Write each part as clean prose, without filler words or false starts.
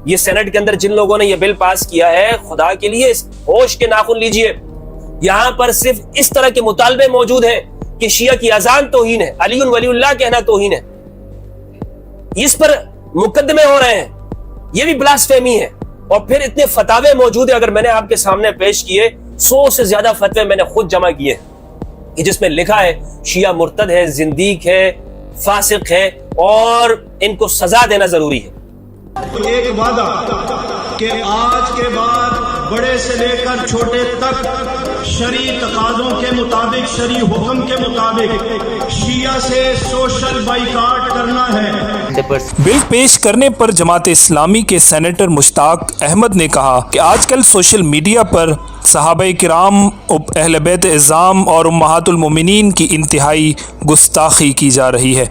یہ سینٹ کے اندر جن لوگوں نے یہ بل پاس کیا ہے، خدا کے لیے ہوش کے ناخن لیجئے. یہاں پر صرف اس طرح کے مطالبے موجود ہیں کہ شیعہ کی اذان توہین ہے، علی ولی اللہ کہنا توہین ہے، اس پر مقدمے ہو رہے ہیں، یہ بھی بلاسفیمی ہے. اور پھر اتنے فتاوے موجود ہیں، اگر میں نے آپ کے سامنے پیش کیے 100 سے زیادہ فتوے میں نے خود جمع کیے ہیں، جس میں لکھا ہے شیعہ مرتد ہے، زندیق ہے، فاسق ہے، اور ان کو سزا دینا ضروری ہے. ایک وعدہ کہ آج کے بعد بڑے سے لے کر چھوٹے تک شرعی تقاضوں کے مطابق، شرعی حکم کے مطابق شیعہ سے سوشل بائیکاٹ کرنا ہے. بل پیش کرنے پر جماعت اسلامی کے سینیٹر مشتاق احمد نے کہا کہ آج کل سوشل میڈیا پر صحابہ کرام، اہل بیت اعظام اور امہات المومنین کی انتہائی گستاخی کی جا رہی ہے.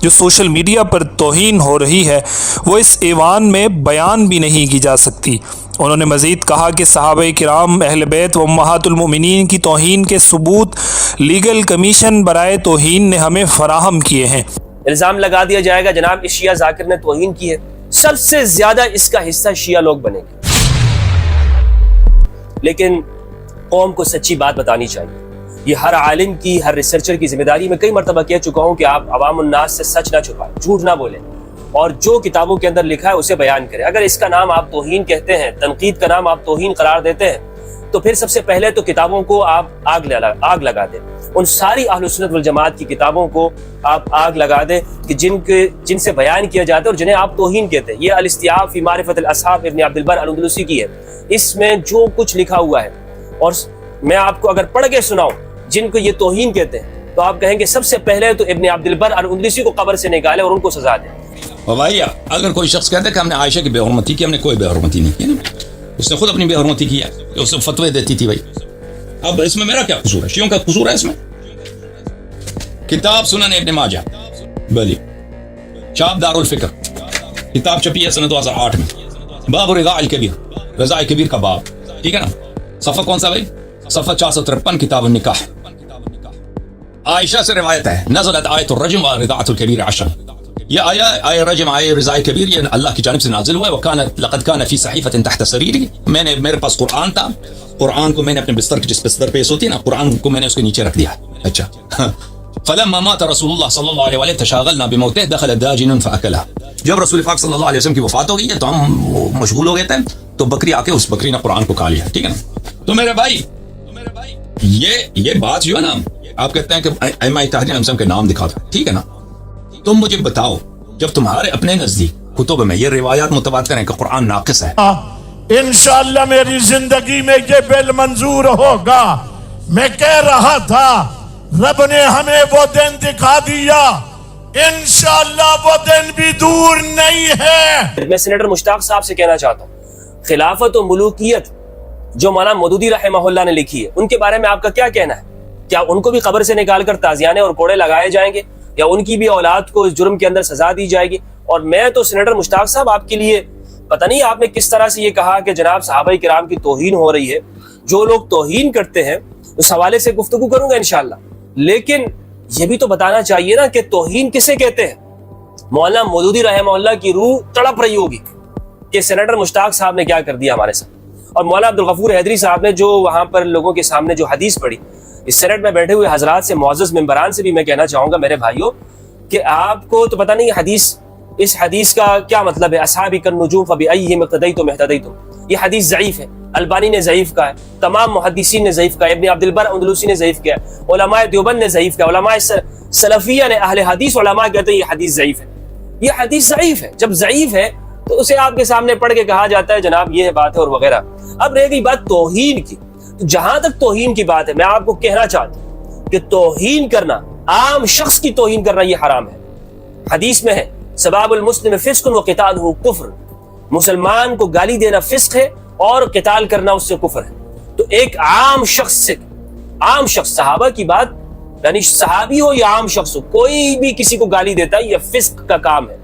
جو سوشل میڈیا پر توہین ہو رہی ہے وہ اس ایوان میں بیان بھی نہیں کی جا سکتی. انہوں نے مزید کہا کہ صحابہ کرام، اہل بیت و امہات المومنین کی توہین کے ثبوت لیگل کمیشن برائے توہین نے ہمیں فراہم کیے ہیں. الزام لگا دیا جائے گا جناب اس شیعہ ذاکر نے توہین کی ہے، سب سے زیادہ اس کا حصہ شیعہ لوگ بنیں گے. لیکن قوم کو سچی بات بتانی چاہیے. یہ ہر عالم کی، ہر ریسرچر کی ذمہ داری. میں کئی مرتبہ کہہ چکا ہوں کہ آپ عوام الناس سے سچ نہ چھپائیں، جھوٹ نہ بولیں، اور جو کتابوں کے اندر لکھا ہے اسے بیان کریں. اگر اس کا نام آپ توہین کہتے ہیں، تنقید کا نام آپ توہین قرار دیتے ہیں، تو پھر سب سے پہلے تو کتابوں کو آپ آگ لگا دیں. ان ساری اہل سنت والجماعت کی کتابوں کو آپ آگ لگا دیں کہ جن سے بیان کیا جاتا ہے اور جنہیں آپ توہین کہتے ہیں. یہ الاستیعاب فی معرفت الاصحاب ابن عبد البر الاندلسی کی ہے. اس میں جو کچھ لکھا ہوا ہے، اور میں آپ کو اگر پڑھ کے سناؤں جن کو یہ توہین کہتے ہیں، تو آپ کہیں گے سب سے پہلے تو ابن عبد البر الاندلسی کو قبر سے نکالے اور ان کو سزا دیں. اور بھائی اگر کوئی شخص کہتا ہے کہ ہم نے عائشہ کی بے حرمتی کی، ہم نے کوئی بے حرمتی نہیں کی نا، اس نے خود اپنی بے حرمتی کی ہے، اس نے فتوے دیتی تھی. بھائی اب اس میں میرا کیا قصور ہے؟ شیعوں کا قصور ہے اس میں؟ کتاب سنن ابن ماجہ بلی چاپ دار الفکر، کتاب چھپی ہے سنہ 2008 میں، باب رضاء الکبیر، رضاء کبیر کا باب، ٹھیک ہے نا؟ صفحہ کون سا بھائی؟ صفحہ 453، کتاب النکاح. عائشہ سے روایت ہے، نزلت آیت الرجم و رضاعۃ الکبیر 10. یہ آیہ رجم، آیہ رضاء کبیر، یہ اللہ کی جانب سے نازل ہوا ہے. وکانت لقد کان فی صحیفۃ تحت سریری، میرے پاس قرآن تھا، قرآن کو میں نے اپنے بستر کے، جس بستر پہ سوتی ہے نا، قرآن کو میں نے اس کے نیچے رکھ دیا. اچھا. فلما مات رسول اللہ صلی اللہ علیہ وسلم تشاغلنا بموته دخل داجن فاكلها. جب رسول پاک صلی اللہ علیہ وسلم کی وفات ہو گئی ہے تو ہم مشغول ہو گئے تھے، تو بکری آ کے اس بکری نے قرآن کو کھا لیا. ٹھیک ہے نا؟ تو میرے بھائی یہ بات جو ہے نا، آپ کہتے ہیں کہ ائمہ تحریر ہم کے نام دکھا دو، ٹھیک ہے نا؟ تم مجھے بتاؤ، جب تمہارے اپنے نزدیک کتب میں یہ روایات متواتر ہیں کہ قرآن ناقص ہے، انشاءاللہ میری زندگی میں یہ بل منظور ہوگا. میں کہہ رہا تھا رب نے ہمیں وہ دن دکھا دیا، انشاءاللہ وہ دن بھی دور نہیں ہے. میں سینیٹر مشتاق صاحب سے کہنا چاہتا ہوں، خلافت و ملوکیت جو مولانا مودودی رحمہ اللہ نے لکھی ہے، ان کے بارے میں آپ کا کیا کہنا ہے؟ کیا ان کو بھی قبر سے نکال کر تازیانے اور کوڑے لگائے جائیں گے، یا ان کی بھی اولاد کو اس جرم کے اندر سزا دی جائے گی؟ اور میں تو سینیٹر مشتاق صاحب آپ کے لیے، پتہ نہیں آپ نے کس طرح سے یہ کہا کہ جناب صحابہ کرام کی توہین ہو رہی ہے. جو لوگ توہین کرتے ہیں اس حوالے سے گفتگو کروں گا انشاءاللہ، لیکن یہ بھی تو بتانا چاہیے نا کہ توہین کسے کہتے ہیں. مولانا مودودی رحمہ اللہ کی روح تڑپ رہی ہوگی کہ سینیٹر مشتاق صاحب نے کیا کر دیا ہمارے ساتھ. اور مولانا عبدالغفور حیدری صاحب نے جو وہاں پر لوگوں کے سامنے جو حدیث پڑھی، اس سینٹ میں بیٹھے ہوئے حضرات سے، معزز ممبران سے بھی میں کہنا چاہوں گا میرے بھائیوں، کہ آپ کو تو پتہ نہیں اس حدیث کا کیا مطلب ہے. اصحابی کالنجوم فبأیہم اقتدیتم اہتدیتم، یہ حدیث ضعیف ہے. البانی نے ضعیف کہا ہے، تمام محدثین نے ضعیف کہا ہے، ابن عبد البر اندلسی نے ضعیف کہا ہے، علماء دیوبند نے ضعیف کہا ہے، علماء سلفیہ نے، اہل حدیث علماء کہتے ہیں یہ حدیث ضعیف ہے. یہ حدیث ضعیف ہے. جب ضعیف ہے تو اسے آپ کے سامنے پڑھ کے کہا جاتا ہے جناب یہ بات ہے اور وغیرہ. اب رہ گئی بات توہین کی، تو جہاں تک توہین کی بات ہے، میں آپ کو کہنا چاہتا ہوں کہ توہین کرنا، عام شخص کی توہین کرنا، یہ حرام ہے. حدیث میں ہے سباب المسلم فسق وقتالہ کفر، مسلمان کو گالی دینا فسق ہے اور قتال کرنا اس سے کفر ہے. تو ایک عام شخص سے، عام شخص، صحابہ کی بات، یعنی صحابی ہو یا عام شخص ہو، کوئی بھی کسی کو گالی دیتا ہے، یہ فسق کا کام ہے.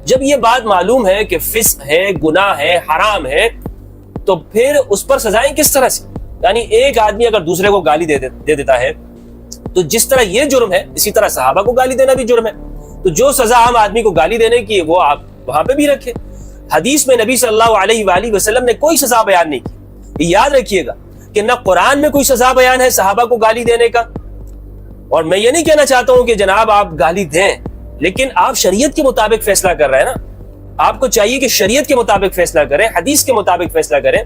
جب یہ بات معلوم ہے کہ فسق ہے، گناہ ہے، حرام ہے، تو پھر اس پر سزائیں کس طرح سے؟ یعنی ایک آدمی اگر دوسرے کو گالی دے دیتا ہے تو جس طرح یہ جرم ہے، اسی طرح صحابہ کو گالی دینا بھی جرم ہے. تو جو سزا عام آدمی کو گالی دینے کی وہ آپ وہاں پہ بھی رکھے. حدیث میں نبی صلی اللہ علیہ وآلہ وسلم نے کوئی سزا بیان نہیں کی. یاد رکھیے گا کہ نہ قرآن میں کوئی سزا بیان ہے صحابہ کو گالی دینے کا. اور میں یہ نہیں کہنا چاہتا ہوں کہ جناب آپ گالی دیں، لیکن آپ شریعت کے مطابق فیصلہ کر رہے ہیں نا. آپ کو چاہیے کہ شریعت کے مطابق فیصلہ کریں، حدیث کے مطابق فیصلہ کریں.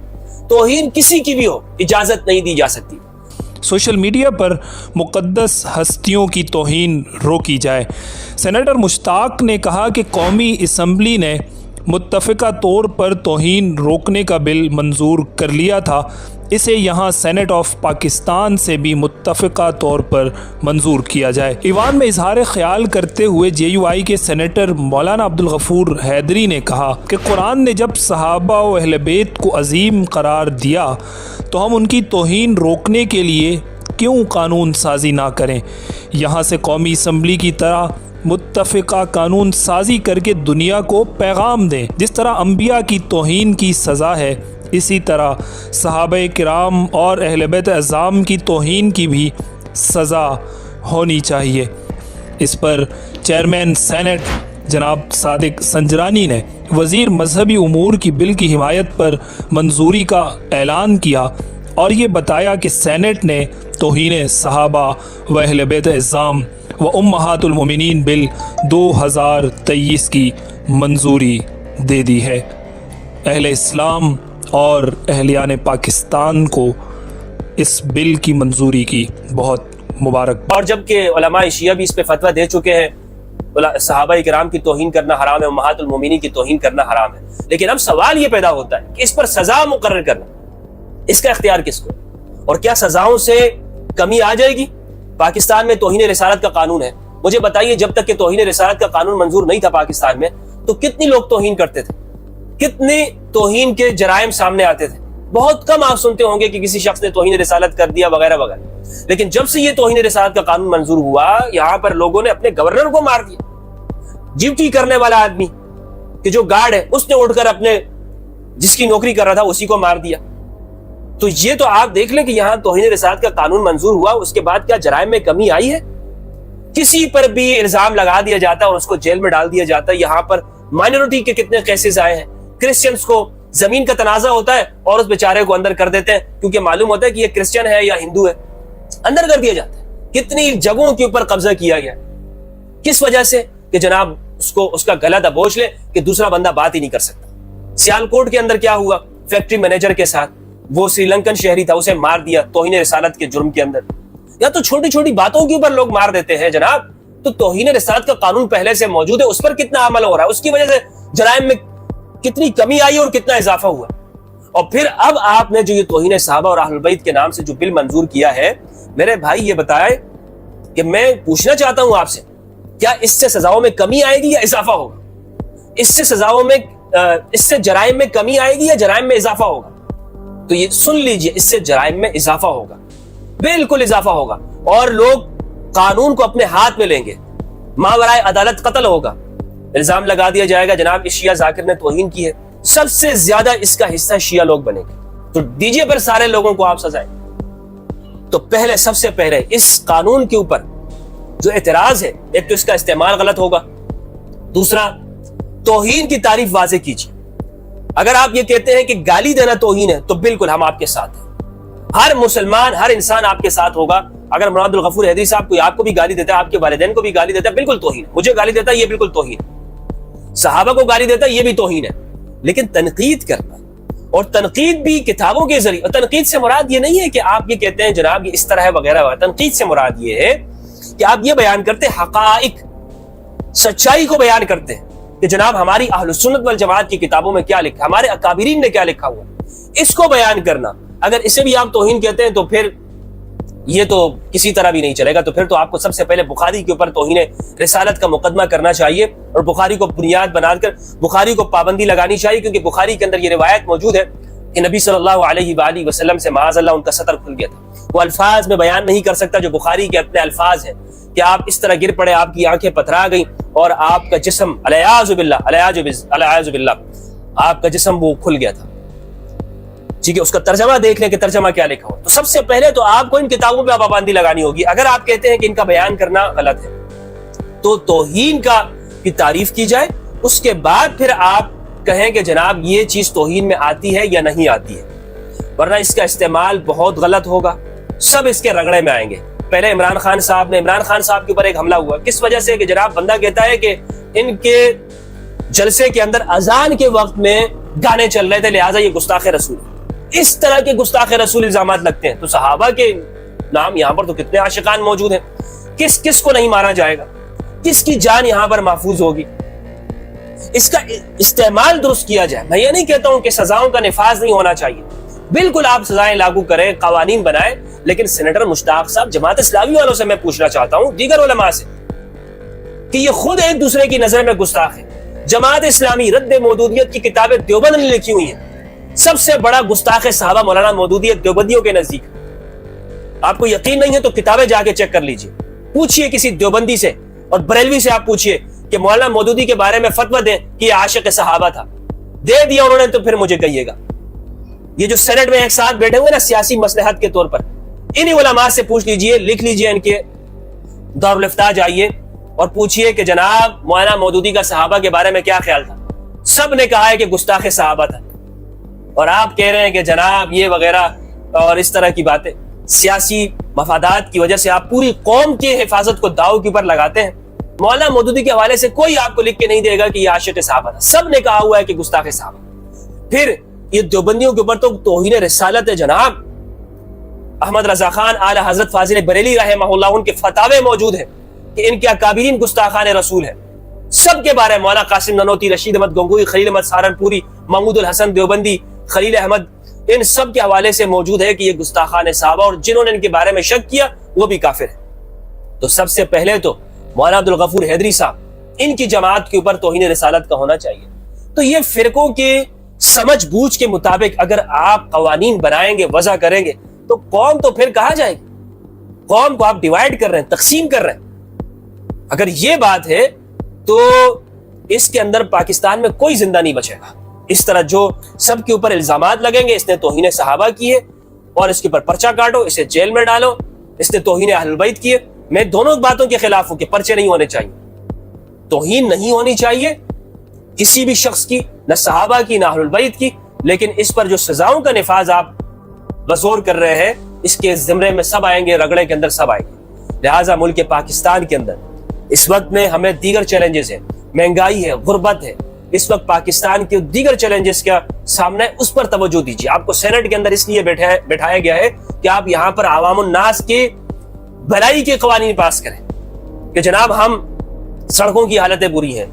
توہین کسی کی بھی ہو اجازت نہیں دی جا سکتی. سوشل میڈیا پر مقدس ہستیوں کی توہین روکی جائے. سینیٹر مشتاق نے کہا کہ قومی اسمبلی نے متفقہ طور پر توہین روکنے کا بل منظور کر لیا تھا، اسے یہاں سینٹ آف پاکستان سے بھی متفقہ طور پر منظور کیا جائے. ایوان میں اظہار خیال کرتے ہوئے JUI کے سینیٹر مولانا عبدالغفور حیدری نے کہا کہ قرآن نے جب صحابہ و اہل بیت کو عظیم قرار دیا تو ہم ان کی توہین روکنے کے لیے کیوں قانون سازی نہ کریں. یہاں سے قومی اسمبلی کی طرح متفقہ قانون سازی کر کے دنیا کو پیغام دیں. جس طرح انبیاء کی توہین کی سزا ہے، اسی طرح صحابہ کرام اور اہل بیت اعظام کی توہین کی بھی سزا ہونی چاہیے. اس پر چیئرمین سینٹ جناب صادق سنجرانی نے وزیر مذہبی امور کی بل کی حمایت پر منظوری کا اعلان کیا اور یہ بتایا کہ سینٹ نے توہین صحابہ و اہل بیت اعظام و امہات المومنین بل 2023 کی منظوری دے دی ہے. اہل اسلام اور اہلیان پاکستان کو اس بل کی منظوری کی بہت مبارک. اور جبکہ علماء شیعہ بھی اس پہ فتویٰ دے چکے ہیں، صحابہ کرام کی توہین کرنا حرام ہے، امہات المومنین کی توہین کرنا حرام ہے. لیکن اب سوال یہ پیدا ہوتا ہے کہ اس پر سزا مقرر کرنا، اس کا اختیار کس کو؟ اور کیا سزاؤں سے کمی آ جائے گی؟ پاکستان میں توہین رسالت کا قانون ہے. مجھے بتائیے جب تک کہ توہین رسالت کا قانون منظور نہیں تھا پاکستان میں تو کتنی لوگ توہین کرتے تھے، کتنے توہین کے جرائم سامنے آتے تھے. بہت کم آپ سنتے ہوں گے کہ کسی شخص نے توہین رسالت کر دیا وغیرہ وغیرہ. لیکن جب سے یہ توہین رسالت کا قانون منظور ہوا، یہاں پر لوگوں نے اپنے گورنر کو مار دیا. ڈیوٹی کرنے والا آدمی کہ جو گارڈ ہے اس نے اٹھ کر اپنے جس کی نوکری کر رہا تھا اسی کو مار دیا. تو یہ تو آپ دیکھ لیں کہ یہاں توہین رسالت کا قانون منظور ہوا، اس کے بعد کیا جرائم میں کمی آئی ہے؟ کسی پر بھی الزام لگا دیا جاتا ہے اور اس کو جیل میں ڈال دیا جاتا ہے. یہاں پر مائنورٹی کے کتنے کیسز آئے ہیں. کرسچنز کو زمین کا تنازع ہوتا ہے اور اس بیچارے کو اندر کر دیتے ہیں کیونکہ معلوم ہوتا ہے کہ یہ کرسچن ہے یا ہندو ہے، اندر کر دیا جاتا ہے. کتنی جگہوں کے اوپر قبضہ کیا گیا، کس وجہ سے؟ کہ جناب اس کا گلا دبوچ لے کہ دوسرا بندہ بات ہی نہیں کر سکتا. سیالکوٹ کے اندر کیا ہوا؟ فیکٹری مینیجر کے ساتھ، وہ سری لنکن شہری تھا، اسے مار دیا توہین رسالت کے جرم کے اندر. یا تو چھوٹی چھوٹی باتوں کے اوپر لوگ مار دیتے ہیں جناب. تو توہین رسالت کا قانون پہلے سے موجود ہے، اس پر کتنا عمل ہو رہا ہے، اس کی وجہ سے جرائم میں کتنی کمی آئی اور کتنا اضافہ ہوا. اور پھر اب آپ نے جو یہ توہین صحابہ اور اہل بیت کے نام سے جو بل منظور کیا ہے، میرے بھائی یہ بتائے کہ میں پوچھنا چاہتا ہوں آپ سے، کیا اس سے سزاؤں میں کمی آئے گی یا اضافہ ہوگا؟ اس سے جرائم میں کمی آئے گی یا جرائم میں اضافہ ہوگا؟ تو یہ سن لیجئے، اس سے جرائم میں اضافہ ہوگا، بالکل اضافہ ہوگا. اور لوگ قانون کو اپنے ہاتھ میں لیں گے، ماورائے عدالت قتل ہوگا. الزام لگا دیا جائے گا جناب اس شیعہ ذاکر نے توہین کی ہے، سب سے زیادہ اس کا حصہ شیعہ لوگ بنیں گے. تو دیجئے پر سارے لوگوں کو آپ سزائیں. تو پہلے سب سے پہلے اس قانون کے اوپر جو اعتراض ہے، ایک تو اس کا استعمال غلط ہوگا، دوسرا توہین کی تعریف واضح کیجیے. اگر آپ یہ کہتے ہیں کہ گالی دینا توہین ہے تو بالکل ہم آپ کے ساتھ ہیں. ہر مسلمان، ہر انسان آپ کے ساتھ ہوگا. اگر مولانا عبدالغفور حیدری صاحب کوئی آپ کو بھی گالی دیتا ہے، آپ کے والدین کو بھی گالی دیتا ہے، بالکل توہین ہے. مجھے گالی دیتا ہے، یہ بالکل توہین ہے. صحابہ کو گالی دیتا ہے، یہ بھی توہین ہے. لیکن تنقید کرنا، اور تنقید بھی کتابوں کے ذریعے، اور تنقید سے مراد یہ نہیں ہے کہ آپ یہ کہتے ہیں جناب یہ اس طرح ہے وغیرہ وغیرہ. تنقید سے مراد یہ ہے کہ آپ یہ بیان کرتے ہیں، حقائق، سچائی کو بیان کرتے ہیں کہ جناب ہماری اہل سنت والجماعت کی کتابوں میں کیا لکھا، ہمارے اکابرین نے کیا لکھا ہوا، اس کو بیان کرنا. اگر اسے بھی آپ توہین کہتے ہیں تو پھر یہ تو کسی طرح بھی نہیں چلے گا. تو پھر تو آپ کو سب سے پہلے بخاری کے اوپر توہین رسالت کا مقدمہ کرنا چاہیے اور بخاری کو بنیاد بنا کر بخاری کو پابندی لگانی چاہیے، کیونکہ بخاری کے اندر یہ روایت موجود ہے کہ نبی صلی اللہ علیہ وآلہ وسلم سے معاذ اللہ ان کا سطر کھل گیا تھا. وہ الفاظ میں بیان نہیں کر سکتا جو بخاری کے اپنے الفاظ ہیں کہ آپ اس طرح گر پڑے، آپ کی آنکھیں پتھرا گئیں اور آپ کا جسم الیاذ باللہ آپ کا جسم وہ کھل گیا تھا. ٹھیک ہے، اس کا ترجمہ دیکھ لیں کہ ترجمہ کیا لکھا ہو. تو سب سے پہلے تو آپ کو ان کتابوں پہ پابندی لگانی ہوگی. اگر آپ کہتے ہیں کہ ان کا بیان کرنا غلط ہے تو توہین کی تعریف کی جائے، اس کے بعد پھر آپ کہیں کہ جناب یہ چیز توہین میں آتی ہے یا نہیں آتی ہے، ورنہ اس کا استعمال بہت غلط ہوگا، سب اس کے رگڑے میں آئیں گے۔ پہلے عمران خان صاحب کے اوپر ایک حملہ ہوا، کس وجہ سے کہ جناب بندہ کہتا ہے کہ ان کے جلسے کے اندر اذان کے وقت میں گانے چل رہے تھے، لہٰذا یہ گستاخ رسول ہے۔ اس طرح کے گستاخ رسول الزامات لگتے ہیں، تو صحابہ کے نام یہاں پر تو کتنے عاشقان موجود ہیں، کس کو نہیں مارا جائے گا، کس کی جان یہاں پر محفوظ ہوگی؟ اس کا استعمال درست کیا جائے۔ میں یہ نہیں کہتا ہوں کہ سزاؤں کا نفاذ نہیں ہونا چاہیے، بالکل آپ سزائیں لاگو کریں، قوانین بنائیں، لیکن سینیٹر مشتاق صاحب جماعت اسلامی والوں سے میں پوچھنا چاہتا ہوں، دیگر علماء سے، کہ یہ خود ایک دوسرے کی نظر میں گستاخ ہے۔ جماعت اسلامی رد مودودیت کی کتابیں دیوبند نے لکھی ہوئی ہیں، سب سے بڑا گستاخ صحابہ مولانا مودودی دیوبندیوں کے نزدیک۔ آپ کو یقین نہیں ہے تو کتابیں جا کے چیک کر لیجئے، پوچھئے کسی دیوبندی سے اور بریلوی سے، آپ پوچھئے کہ مولانا مودودی کے بارے میں فتویٰ دیں کہ یہ عاشق صحابہ تھا، دے دیا انہوں نے تو پھر مجھے کہیے گا۔ یہ جو سینٹ میں ایک ساتھ بیٹھے ہوئے نا سیاسی مصلحت کے طور پر، انہی علماء سے پوچھ لیجئے، لکھ لیجئے، ان کے دارالفتاء جائیے اور پوچھئے کہ جناب مولانا مودودی کا صحابہ کے بارے میں کیا خیال تھا، سب نے کہا ہے کہ گستاخ صحابہ تھا، اور آپ کہہ رہے ہیں کہ جناب یہ وغیرہ اور اس طرح کی باتیں، سیاسی مفادات کی وجہ سے آپ پوری قوم کی حفاظت کو داؤ کے اوپر لگاتے ہیں۔ مولانا مودودی کے حوالے سے کوئی آپ کو لکھ کے نہیں دے گا کہ یہ عاشق صحابہ تھا، سب نے کہا ہوا ہے کہ گستاخ صحابہ۔ پھر یہ دیوبندیوں کے اوپر تو توہین رسالت ہے جناب۔ احمد رضا خان اعلی حضرت فاضل بریلی رحمہ اللہ، ان کے فتاوے موجود ہیں کہ ان کے اکابرین گستاخان رسول ہیں، سب کے بارے میں مولانا قاسم ننوتی، رشید احمد گنگوئی، خلیل احمد سہارنپوری، محمود الحسن دیوبندی، خلیل احمد، ان سب کے حوالے سے موجود ہے کہ یہ گستاخان صحابہ، اور جنہوں نے ان کے بارے میں شک کیا وہ بھی کافر ہیں۔ تو سب سے پہلے تو مولانا عبدالغفور حیدری صاحب، ان کی جماعت کے اوپر توہین رسالت کا ہونا چاہیے۔ تو یہ فرقوں کے سمجھ بوجھ کے مطابق اگر آپ قوانین بنائیں گے، وضع کریں گے، تو قوم تو پھر کہاں جائے گی؟ قوم کو آپ ڈیوائیڈ کر رہے ہیں، تقسیم کر رہے ہیں۔ اگر یہ بات ہے تو اس کے اندر پاکستان میں کوئی زندہ نہیں بچے گا۔ اس طرح جو سب کے اوپر الزامات لگیں گے، اس نے توہین صحابہ کی ہے اور اس کے اوپر پرچہ کاٹو، اسے جیل میں ڈالو، اس نے توہین اہل بیت کی ہے۔ میں دونوں باتوں کے خلاف ہوں کہ پرچے نہیں ہونے چاہیے، توہین نہیں ہونی چاہیے کسی بھی شخص کی، نہ صحابہ کی نہ اہل بیت کی، لیکن اس پر جو سزاؤں کا نفاذ آپ بزور کر رہے ہیں، اس کے زمرے میں سب آئیں گے، رگڑے کے اندر سب آئیں گے۔ لہٰذا ملک پاکستان کے اندر اس وقت میں ہمیں دیگر چیلنجز ہیں، مہنگائی ہے، غربت ہے، اس وقت پاکستان کے دیگر چیلنجز کا سامنا ہے، اس پر توجہ دیجیے۔ آپ کو سینٹ کے اندر اس لیے بٹھایا گیا ہے کہ آپ یہاں پر عوام الناس کی بھلائی کے قوانین پاس کریں کہ جناب ہم سڑکوں کی حالتیں بری ہیں،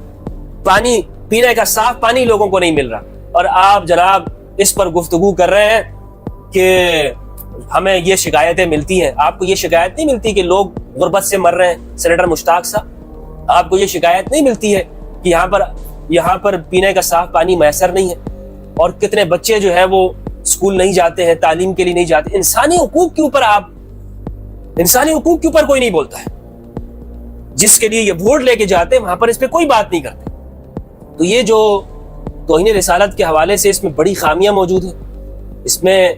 پانی پینے کا صاف پانی لوگوں کو نہیں مل رہا، اور آپ جناب اس پر گفتگو کر رہے ہیں کہ ہمیں یہ شکایتیں ملتی ہیں۔ آپ کو یہ شکایت نہیں ملتی کہ لوگ غربت سے مر رہے ہیں سینیٹر مشتاق صاحب؟ آپ کو یہ شکایت نہیں ملتی ہے کہ یہاں پر پینے کا صاف پانی میسر نہیں ہے، اور کتنے بچے جو ہے وہ اسکول نہیں جاتے ہیں، تعلیم کے لیے نہیں جاتے؟ انسانی حقوق کے اوپر کوئی نہیں بولتا ہے۔ جس کے لیے یہ ووٹ لے کے جاتے ہیں وہاں پر اس پہ کوئی بات نہیں کرتے۔ تو یہ جو توہین رسالت کے حوالے سے اس میں بڑی خامیاں موجود ہیں۔ اس میں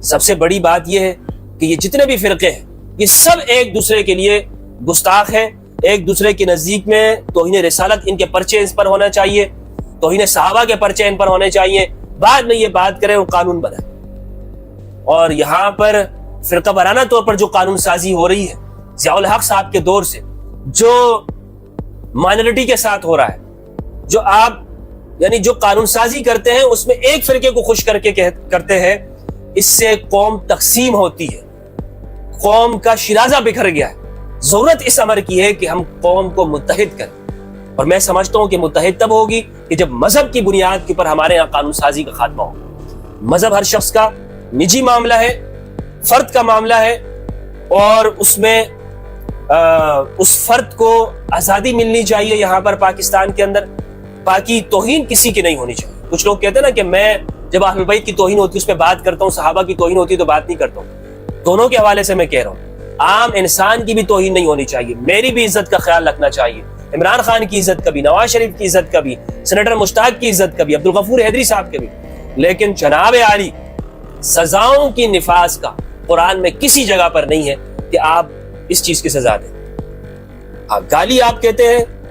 سب سے بڑی بات یہ ہے کہ یہ جتنے بھی فرقے ہیں یہ سب ایک دوسرے کے لیے گستاخ ہیں، ایک دوسرے کے نزدیک میں توہین رسالت ان کے پرچے اس پر ہونا چاہیے، توہین صحابہ کے پرچے ان پر ہونے چاہیے، بعد میں یہ بات کریں اور قانون بنائیں۔ اور یہاں پر فرقہ وارانہ طور پر جو قانون سازی ہو رہی ہے ضیاء الحق صاحب کے دور سے، جو مائنورٹی کے ساتھ ہو رہا ہے، جو آپ یعنی جو قانون سازی کرتے ہیں اس میں ایک فرقے کو خوش کر کے کرتے ہیں، اس سے قوم تقسیم ہوتی ہے، قوم کا شیرازہ بکھر گیا ہے۔ ضرورت اس امر کی ہے کہ ہم قوم کو متحد کریں، اور میں سمجھتا ہوں کہ متحد تب ہوگی کہ جب مذہب کی بنیاد کے اوپر ہمارے یہاں قانون سازی کا خاتمہ ہوگا۔ مذہب ہر شخص کا نجی معاملہ ہے، فرد کا معاملہ ہے، اور اس میں اس فرد کو آزادی ملنی چاہیے۔ یہاں پر پاکستان کے اندر باقی توہین کسی کی نہیں ہونی چاہیے۔ کچھ لوگ کہتے ہیں نا کہ میں جب اہل بیت کی توہین ہوتی ہے اس پہ بات کرتا ہوں، صحابہ کی توہین ہوتی ہے تو بات نہیں کرتا ہوں۔ دونوں کے حوالے سے میں کہہ رہا ہوں، عام انسان کی بھی توہین نہیں ہونی چاہیے، میری بھی عزت کا خیال رکھنا چاہیے، عمران خان کی عزت کا بھی، نواز شریف کی عزت کا بھی، سینیٹر مشتاق کی عزت کا بھی، عبدالغفور حیدری صاحب کے بھی۔ لیکن جناب عالی، سزاؤں کی نفاذ کا قرآن میں کسی جگہ پر نہیں ہے کہ آپ اس چیز کی سزا دیں۔ گالی آپ کہتے ہیں